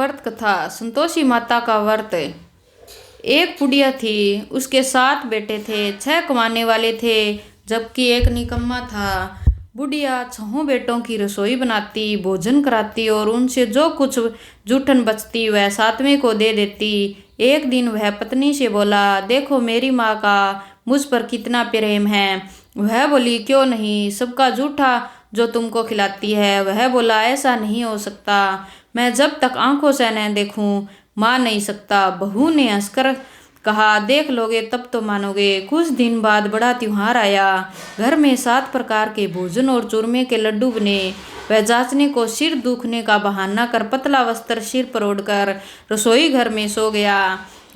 व्रत कथा। संतोषी माता का व्रत। एक बुढ़िया थी, उसके 7 बेटे थे। 6 कमाने वाले थे जबकि एक निकम्मा था। बुढ़िया 6 बेटों की रसोई बनाती, भोजन कराती और उनसे जो कुछ जूठन बचती वह 7वें को दे देती। एक दिन वह पत्नी से बोला, देखो मेरी माँ का मुझ पर कितना प्रेम है। वह बोली, क्यों नहीं, सबका जूठा जो तुमको खिलाती है। वह बोला, ऐसा नहीं हो सकता, मैं जब तक आंखों से न देखूं मान नहीं सकता। बहू ने हंसकर कहा, देख लोगे तब तो मानोगे। कुछ दिन बाद बड़ा त्योहार आया। घर में 7 प्रकार के भोजन और चूरमे के लड्डू बने। वह जांचने को सिर दुखने का बहाना कर पतला वस्त्र सिर पर ओढ़कर रसोई घर में सो गया।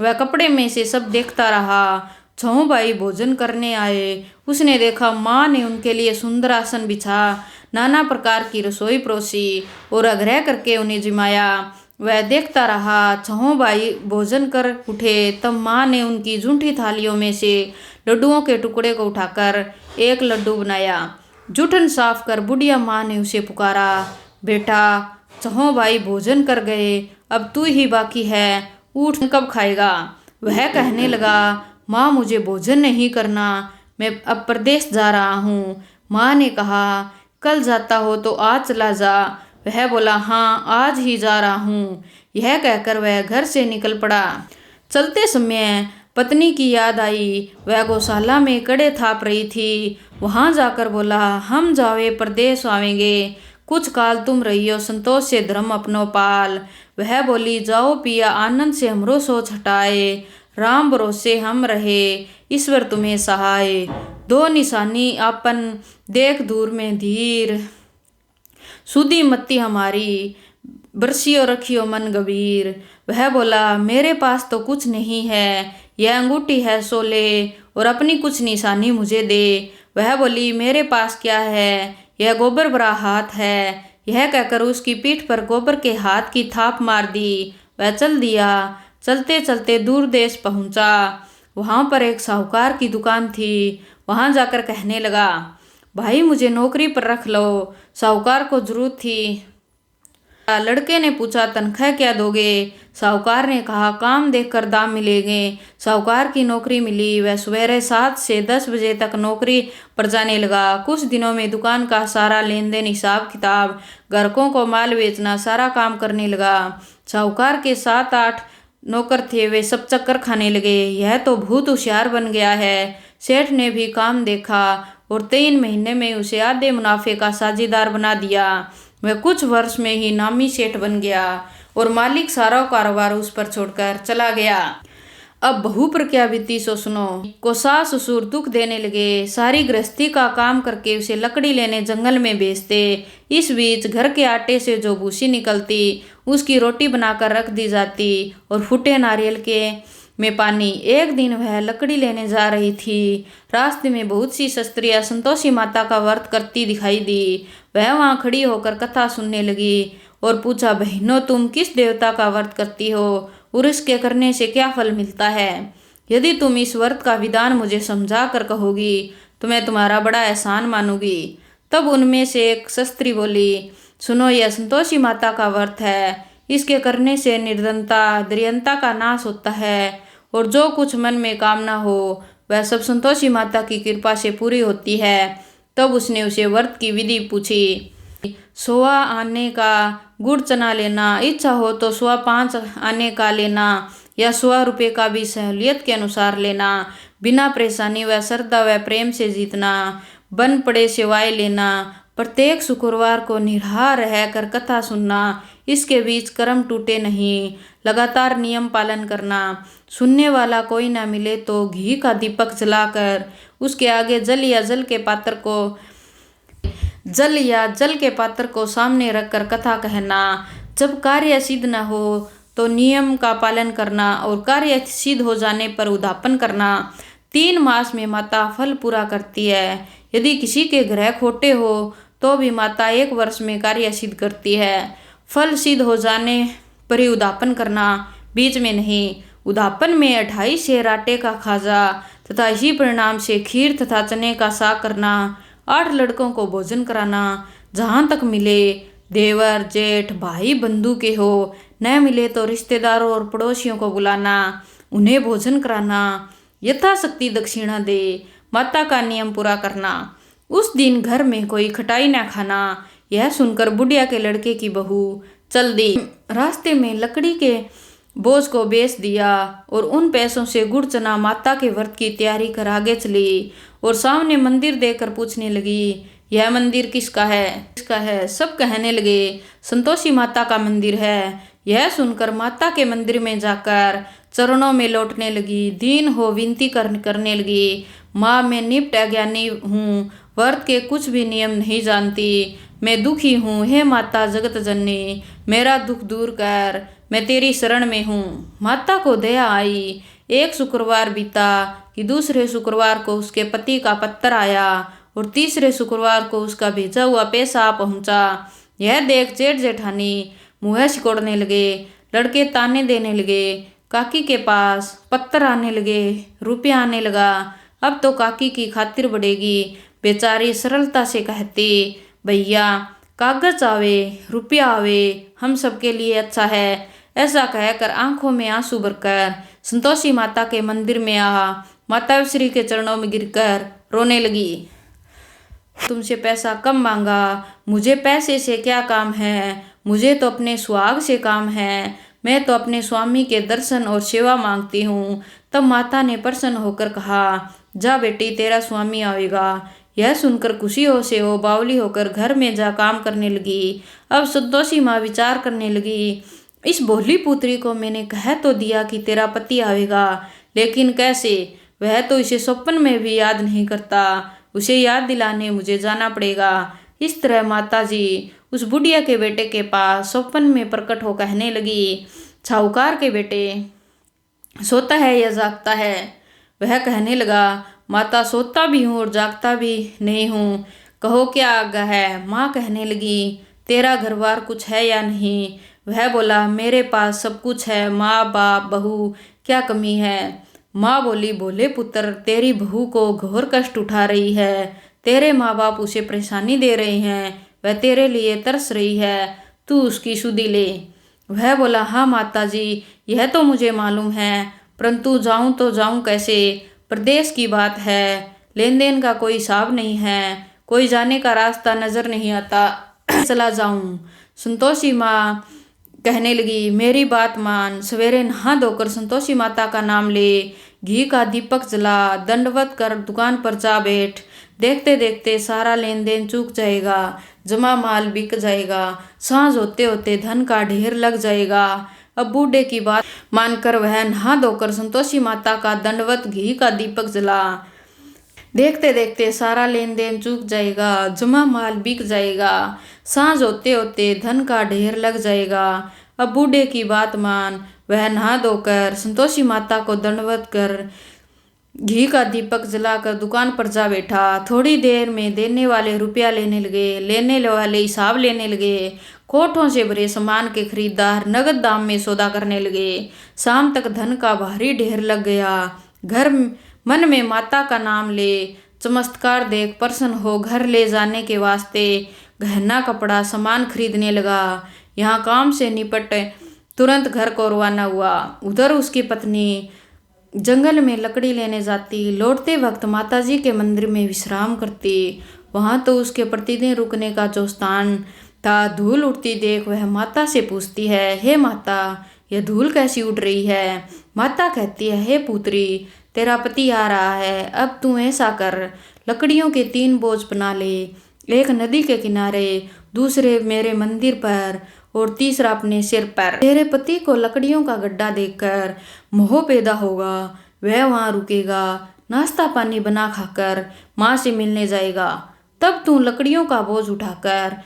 वह कपड़े में से सब देखता रहा। 6 भाई भोजन करने आए। उसने देखा माँ ने उनके लिए सुंदर आसन बिछा, नाना प्रकार की रसोई परोसी और आग्रह करके उन्हें जिमाया। वह देखता रहा। 6 भाई भोजन कर उठे तब माँ ने उनकी जूठी थालियों में से लड्डुओं के टुकड़े को उठाकर एक लड्डू बनाया। जूठन साफ कर बुढ़िया माँ ने उसे पुकारा, बेटा 6 भाई भोजन कर गए, अब तू ही बाकी है, उठ कब खाएगा। वह कहने लगा, माँ मुझे भोजन नहीं करना, मैं अब प्रदेश जा रहा हूँ। माँ ने कहा, कल जाता हो तो आज चला जा। वह बोला, हाँ आज ही जा रहा हूँ। यह कहकर वह घर से निकल पड़ा। चलते समय पत्नी की याद आई। वह गौशाला में कड़े थाप रही थी। वहां जाकर बोला, हम जावे परदेश आवेंगे, कुछ काल तुम रहियो, संतोष से धर्म अपनो पाल। वह बोली, जाओ पिया, आनंद से हमरो सोच हटाए, राम भरोसे हम रहे, ईश्वर तुम्हें सहाय। 2 निशानी आपन देख दूर में धीर, सुधी मत्ती हमारी, बरसियो रखियो मन गंभीर। वह बोला, मेरे पास तो कुछ नहीं है, यह अंगूठी है सो ले और अपनी कुछ निशानी मुझे दे। वह बोली, मेरे पास क्या है, यह गोबर भरा हाथ है। यह कहकर उसकी पीठ पर गोबर के हाथ की थाप मार दी। वह चल दिया। चलते चलते दूर देश पहुंचा। वहां पर एक साहूकार की दुकान थी। वहां जाकर कहने लगा, भाई मुझे नौकरी पर रख लो। साहूकार को जरूरत थी। लड़के ने पूछा, तनख्वाह क्या दोगे। साहूकार ने कहा, काम देखकर दाम मिलेंगे। साहूकार की नौकरी मिली। वह सवेरे 7 से 10 बजे तक नौकरी पर जाने लगा। कुछ दिनों में दुकान का सारा लेन देन, हिसाब किताब, ग्राहकों को माल बेचना, सारा काम करने लगा। साहूकार के 7-8 नौकर थे, वे सब चक्कर खाने लगे। यह तो बहुत होशियार बन गया है। सेठ ने भी काम देखा और 3 महीने में उसे आधे मुनाफे का साझेदार बना दिया। वह कुछ वर्ष में ही नामी सेठ बन गया और मालिक सारा कारोबार उस पर छोड़कर चला गया। अब बहू पर क्या बीती सो सुनो। को सास ससुर दुख देने लगे। सारी गृहस्थी का काम करके उसे लकड़ी लेने जंगल में भेजते। इस बीच घर के आटे से जो भूसी निकलती उसकी रोटी बनाकर रख दी जाती और फूटे नारियल के में पानी। एक दिन वह लकड़ी लेने जा रही थी। रास्ते में बहुत सी स्त्रियां संतोषी माता का व्रत करती दिखाई दी। वह वहां खड़ी होकर कथा सुनने लगी और पूछा, बहनों तुम किस देवता का व्रत करती हो और इसके करने से क्या फल मिलता है। यदि तुम इस व्रत का विधान मुझे समझा कर कहोगी तो मैं तुम्हारा बड़ा एहसान मानूंगी। तब उनमें से एक स्त्री बोली, सुनो, यह संतोषी माता का व्रत है। इसके करने से निर्धनता दरिद्रता का नाश होता है और जो कुछ मन में कामना हो वह सब संतोषी माता की कृपा से पूरी होती है। तब उसने उसे व्रत की विधि पूछी। 100 आने का गुड़ चना लेना, इच्छा हो तो 105 आने का लेना या 100 रुपये का भी सहूलियत के अनुसार लेना। बिना परेशानी व श्रद्धा व प्रेम से जीतना। बन पड़े सेवाएं लेना। प्रत्येक शुक्रवार को निराहार रहकर कथा सुनना। इसके बीच कर्म टूटे नहीं। लगातार नियम पालन करना। सुनने वाला कोई ना मिले तो घी का दीपक जलाकर उसके आगे जल या जल के पात्र को सामने रखकर कथा कहना। जब कार्य सिद्ध न हो तो नियम का पालन करना और कार्य सिद्ध हो जाने पर उद्यापन करना। 3 मास में माता फल पूरा करती है। यदि किसी के ग्रह खोटे हो तो भी माता 1 वर्ष में कार्य सिद्ध करती है। फल सिद्ध हो जाने पर ही उद्यापन करना, बीच में नहीं। उद्यापन में 28 सेर आटे का खाजा तथा इसी परिणाम से खीर तथा चने का साग करना। 8 लड़कों को भोजन कराना। जहाँ तक मिले देवर जेठ भाई बंधु के हो, न मिले तो रिश्तेदारों और पड़ोसियों को बुलाना, उन्हें भोजन कराना, यथाशक्ति दक्षिणा दे, माता का नियम पूरा करना। उस दिन घर में कोई खटाई न खाना। यह सुनकर बुढ़िया के लड़के की बहू चल दी। रास्ते में लकड़ी के बोझ को बेच दिया और उन पैसों से गुड़ चना माता के व्रत की तैयारी कर आगे चली और सामने मंदिर देखकर पूछने लगी, यह मंदिर किसका है? किसका है? सब कहने लगे, संतोषी माता का मंदिर है। यह सुनकर माता के मंदिर में जाकर चरणों में लौटने लगी, दीन हो विनती करने लगी, माँ मैं निप्ट अज्ञानी हूँ, व्रत के कुछ भी नियम नहीं जानती, मैं दुखी हूँ, हे माता जगत जननी मेरा दुख दूर कर, मैं तेरी शरण में हूँ। माता को दया आई। एक शुक्रवार बीता कि दूसरे शुक्रवार को उसके पति का पत्र आया और तीसरे शुक्रवार को उसका भेजा हुआ पैसा पहुंचा। यह देख जेठ जेठानी मुँह सिकोड़ने लगे, लड़के ताने देने लगे, काकी के पास पत्थर आने लगे, रुपया आने लगा, अब तो काकी की खातिर बढ़ेगी। बेचारी सरलता से कहती, भैया कागज आवे रुपया आवे हम सबके लिए अच्छा है। ऐसा कहकर आंखों में आंसू भरकर संतोषी माता के मंदिर में आ माता श्री के चरणों में गिरकर रोने लगी। तुमसे पैसा कम मांगा, मुझे पैसे से क्या काम है, मुझे तो अपने सुहाग से काम है, मैं तो अपने स्वामी के दर्शन और सेवा मांगती हूँ। तब माता ने प्रसन्न होकर कहा, जा बेटी तेरा स्वामी आएगा। यह सुनकर खुशियों से वो बावली होकर घर में जा काम करने लगी। अब संतोषी माँ विचार करने लगी, इस भोली पुत्री को मैंने कह तो दिया कि तेरा पति आएगा, लेकिन कैसे? वह तो इसे स्वप्न में भी याद नहीं करता, उसे याद दिलाने मुझे जाना पड़ेगा। इस तरह माताजी उस बुढ़िया के बेटे के पास स्वप्न में प्रकट हो कहने लगी, साहूकार के बेटे सोता है या जागता है? वह कहने लगा, माता सोता भी हूँ और जागता भी नहीं हूँ, कहो क्या आज्ञा है। माँ कहने लगी, तेरा घर बार कुछ है या नहीं? वह बोला, मेरे पास सब कुछ है, माँ बाप बहू क्या कमी है? माँ बोली, भोले पुत्र तेरी बहू को घोर कष्ट उठा रही है, तेरे माँ बाप उसे परेशानी दे रहे हैं, वह तेरे लिए तरस रही है, तू उसकी सुधि ले। वह बोला, हाँ माता जी यह तो मुझे मालूम है, परंतु जाऊं तो जाऊं कैसे? प्रदेश की बात है, लेन देन का कोई हिसाब नहीं है, कोई जाने का रास्ता नजर नहीं आता, चला जाऊं। संतोषी माँ कहने लगी, मेरी बात मान, सवेरे नहा धोकर संतोषी माता का नाम ले, घी का दीपक जला, दंडवत कर दुकान पर जा बैठ, देखते देखते सारा लेन देन चूक जाएगा, जमा माल बिक जाएगा, सांझ होते होते धन का ढेर लग जाएगा। अब बूढ़े की बात मानकर वह नहा धोकर संतोषी माता का दंडवत घी का दीपक जला, देखते देखते सारा लेन देन चूक जाएगा, जमा माल बिक जाएगा, सांझ होते होते धन का ढेर लग जाएगा। अब बूढ़े की बात मान, वह नहा धोकर संतोषी माता को दंडवत कर घी का दीपक जलाकर दुकान पर जा बैठा। थोड़ी देर में देने वाले रुपया लेने लगे, लेने वाले हिसाब लेने लगे, कोठों से भरे सामान के खरीदार नगद दाम में सौदा करने लगे। शाम तक धन का भारी ढेर लग गया। घर मन में माता का नाम ले, चमत्कार देख प्रसन्न हो घर ले जाने के वास्ते गहना कपड़ा सामान खरीदने लगा। यहाँ काम से निपट तुरंत घर को रवाना हुआ। उधर उसकी पत्नी जंगल में लकड़ी लेने जाती, लौटते वक्त माताजी के मंदिर में विश्राम करती। वहाँ तो उसके प्रतिदिन रुकने का जो स्थान था, धूल उड़ती देख वह माता से पूछती है, हे माता यह धूल कैसी उड़ रही है? माता कहती है, हे पुत्री तेरा पति आ रहा है, अब तू ऐसा कर, लकड़ियों के 3 बोझ बना ले, एक नदी के किनारे, दूसरे मेरे मंदिर पर और तीसरा अपने सिर पर। तेरे पति को लकड़ियों का गड्ढा देखकर मोह पैदा होगा, वह वहाँ रुकेगा, नाश्ता पानी बना खाकर माँ से मिलने जाएगा। तब तू लकड़ियों का बोझ उठाकर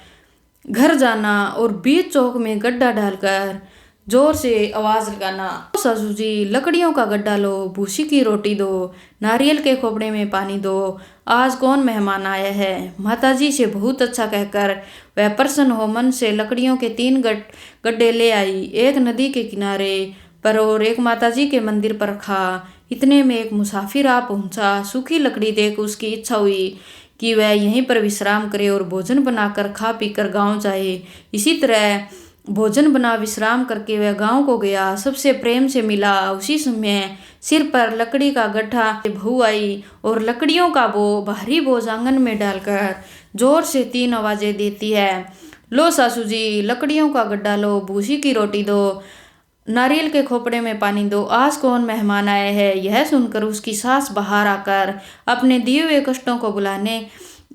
घर जाना और बीच चौक में गड्ढा डालकर जोर से आवाज लगाना, सासू जी लकड़ियों का गड्ढा लो, भूसी की रोटी दो, नारियल के खोपड़े में पानी दो, आज कौन मेहमान आया है? माताजी से बहुत अच्छा कहकर वह प्रसन्न हो मन से लकड़ियों के 3 गड्ढे ले आई, एक नदी के किनारे पर और एक माताजी के मंदिर पर रखा। इतने में एक मुसाफिर आ पहुंचा। सूखी लकड़ी देख उसकी इच्छा हुई कि वह यहीं पर विश्राम करे और भोजन बनाकर खा पीकर गाँव जाए। इसी तरह भोजन बना विश्राम करके वह गांव को गया। सबसे प्रेम से मिला। उसी समय सिर पर लकड़ी का गड्ढा बहू आई और लकड़ियों का वो भारी बोझ आंगन में डालकर जोर से 3 आवाजें देती है। लो सासू जी, लकड़ियों का गड्ढा लो, भूसी की रोटी दो, नारियल के खोपड़े में पानी दो, आज कौन मेहमान आए हैं। यह सुनकर उसकी सास बाहर आकर अपने दिए हुए कष्टों को बुलाने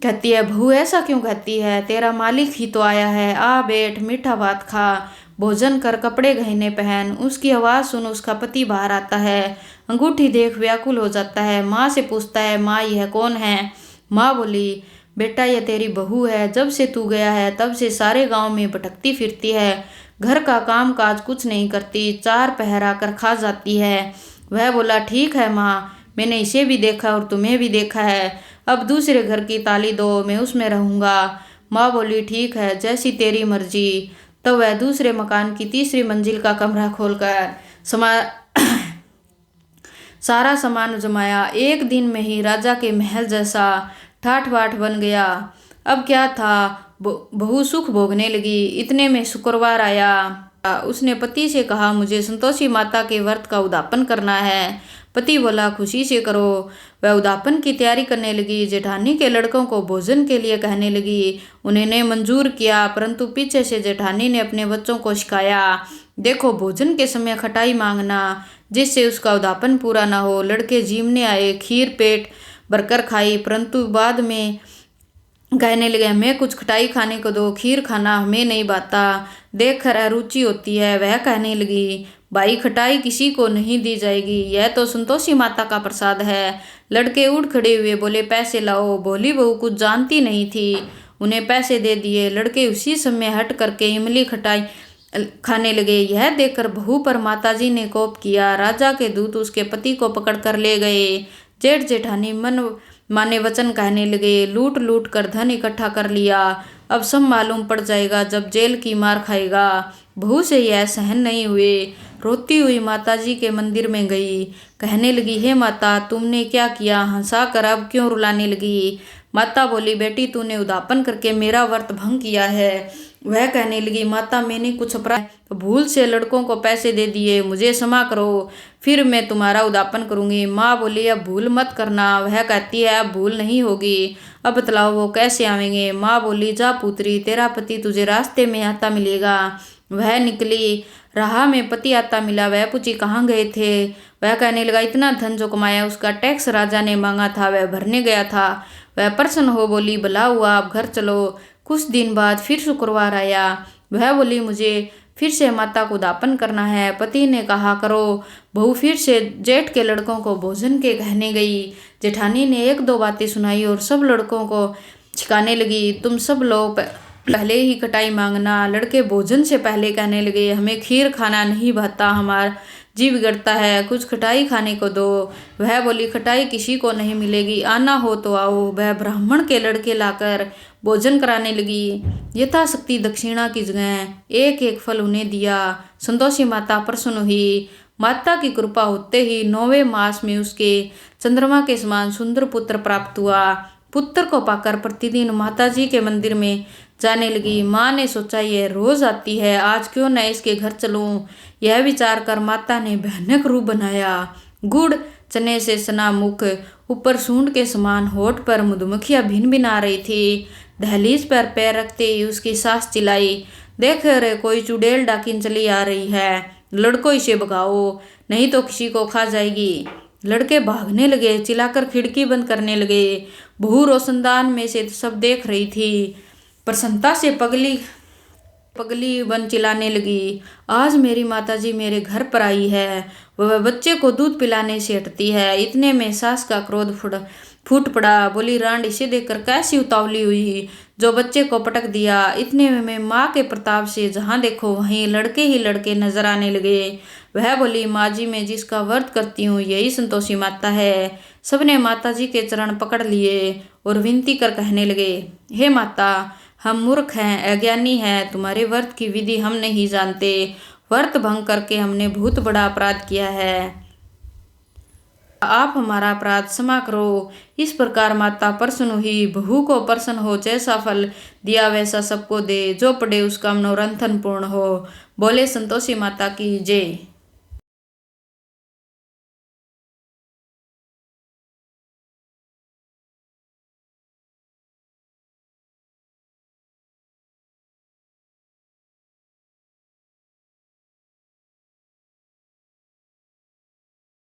कहती है। बहू ऐसा क्यों कहती है, तेरा मालिक ही तो आया है, आ बैठ, मीठा भात खा, भोजन कर, कपड़े गहने पहन। उसकी आवाज़ सुन उसका पति बाहर आता है। अंगूठी देख व्याकुल हो जाता है। माँ से पूछता है, माँ यह कौन है। माँ बोली, बेटा यह तेरी बहू है, जब से तू गया है तब से सारे गांव में भटकती फिरती है, घर का काम काज कुछ नहीं करती, 4 पहर आकर खा जाती है। वह बोला, ठीक है माँ, मैंने इसे भी देखा और तुम्हें भी देखा है, अब दूसरे घर की ताली दो, मैं उसमें रहूँगा। माँ बोली, ठीक है, जैसी तेरी मर्जी। तब वह दूसरे मकान की 3री मंजिल का कमरा खोलकर सारा सामान जमाया। एक दिन में ही राजा के महल जैसा ठाठ बाट बन गया। अब क्या था, बहू सुख भोगने लगी। इतने में शुक्रवार आया। उसने पति से कहा, मुझे संतोषी माता के व्रत का उद्यापन करना है। पति बोला, खुशी से करो। वह उद्यापन की तैयारी करने लगी। जेठानी के लड़कों को भोजन के लिए कहने लगी। उन्होंने मंजूर किया, परंतु पीछे से जेठानी ने अपने बच्चों को सिखाया, देखो भोजन के समय खटाई मांगना, जिससे उसका उद्यापन पूरा ना हो। लड़के जीमने आए, खीर पेट भरकर खाई, परंतु बाद में कहने लगे, हमें कुछ खटाई खाने को दो, खीर खाना हमें नहीं भाता, देख कर अरुचि होती है। वह कहने लगी, भाई खटाई किसी को नहीं दी जाएगी, यह तो संतोषी माता का प्रसाद है। लड़के उठ खड़े हुए, बोले, पैसे लाओ। भोली बहू कुछ जानती नहीं थी, उन्हें पैसे दे दिए। लड़के उसी समय हट करके इमली खटाई खाने लगे। यह देखकर बहू पर माताजी ने कोप किया। राजा के दूत उसके पति को पकड़ कर ले गए। जेठ जेठानी मन माने वचन कहने लगे, लूट लूट कर धन इकट्ठा कर लिया, अब सब मालूम पड़ जाएगा जब जेल की मार खाएगा। बहू से यह सहन नहीं हुए। रोती हुई माताजी के मंदिर में गई। कहने लगी, हे माता, तुमने क्या किया, हंसा कर अब क्यों रुलाने लगी। माता बोली, बेटी तूने उद्यापन करके मेरा व्रत भंग किया है। वह कहने लगी, माता मैंने कुछ अपराध, भूल से लड़कों को पैसे दे दिए, मुझे क्षमा करो, फिर मैं तुम्हारा उद्यापन करूंगी। माँ बोली, अब भूल मत करना। वह कहती है, अब भूल नहीं होगी, अब बतलाओ वो कैसे आवेंगे। माँ बोली, जा पुत्री, तेरा पति तुझे रास्ते में आता मिलेगा। वह निकली, राह में पति आता मिला। वह पूछी, कहाँ गए थे। वह कहने लगा, इतना धन जो कमाया उसका टैक्स राजा ने मांगा था, वह भरने गया था। वह प्रसन्न हो बोली, भला हुआ, अब घर चलो। कुछ दिन बाद फिर शुक्रवार आया। वह बोली, मुझे फिर से माता को उद्यापन करना है। पति ने कहा, करो। बहू फिर से जेठ के लड़कों को भोजन के कहने गई। जेठानी ने 1-2 बातें सुनाई और सब लड़कों को सिखाने लगी, तुम सब लोग पहले ही कटाई मांगना। लड़के भोजन से पहले कहने लगे, हमें खीर खाना नहीं भाता, हमारा जी बिगड़ता है, कुछ खटाई खाने को दो। वह बोली, खटाई किसी को नहीं मिलेगी, आना हो तो आओ। वह ब्राह्मण के लड़के लाकर भोजन कराने लगी। यथाशक्ति दक्षिणा की जगह 1-1 फल उन्हें दिया। संतोषी माता प्रसन्न हुई। माता की कृपा होते ही 9वें मास में उसके चंद्रमा के समान सुंदर पुत्र प्राप्त हुआ। पुत्र को पाकर प्रतिदिन माताजी के मंदिर में जाने लगी। माँ ने सोचा, यह रोज आती है, आज क्यों न इसके घर चलूं। यह विचार कर माता ने भयानक रूप बनाया। गुड़ चने से सना मुख, ऊपर सूंड के समान होठ पर मधुमक्खियां भिन भिन आ रही थी। दहलीज पर पैर रखते ही उसकी सास चिल्लाई, देख रे कोई चुड़ैल डाकिन चली आ रही है, लड़कों इसे भगाओ नहीं तो किसी को खा जाएगी। लड़के भागने लगे, चिल्लाकर खिड़की बंद करने लगे। बहू रोशनदान में से सब देख रही थी। प्रसन्नता से पगली बन चिल्लाने लगी, आज मेरी माताजी मेरे घर पर आई है, वह बच्चे को दूध पिलाने से हटती है। इतने में सास का क्रोध फूट पड़ा। बोली, रांड इसे देखकर कैसी उतावली हुई जो बच्चे को पटक दिया। इतने में माँ के प्रताप से जहाँ देखो वहीं लड़के ही लड़के नजर आने लगे। वह बोली, माँ जी, मैं जिसका व्रत करती हूँ यही संतोषी माता है। सबने माताजी के चरण पकड़ लिए और विनती कर कहने लगे, हे माता, हम मूर्ख हैं, अज्ञानी हैं, तुम्हारे व्रत की विधि हम नहीं जानते, व्रत भंग करके हमने बहुत बड़ा अपराध किया है। आप हमारा अपराध क्षमा करो। इस प्रकार माता प्रसन्न हुई। बहू को प्रसन्न हो, जैसा फल दिया वैसा सबको दे, जो पढ़े उसका मनोरंजन पूर्ण हो। बोले संतोषी माता की जय।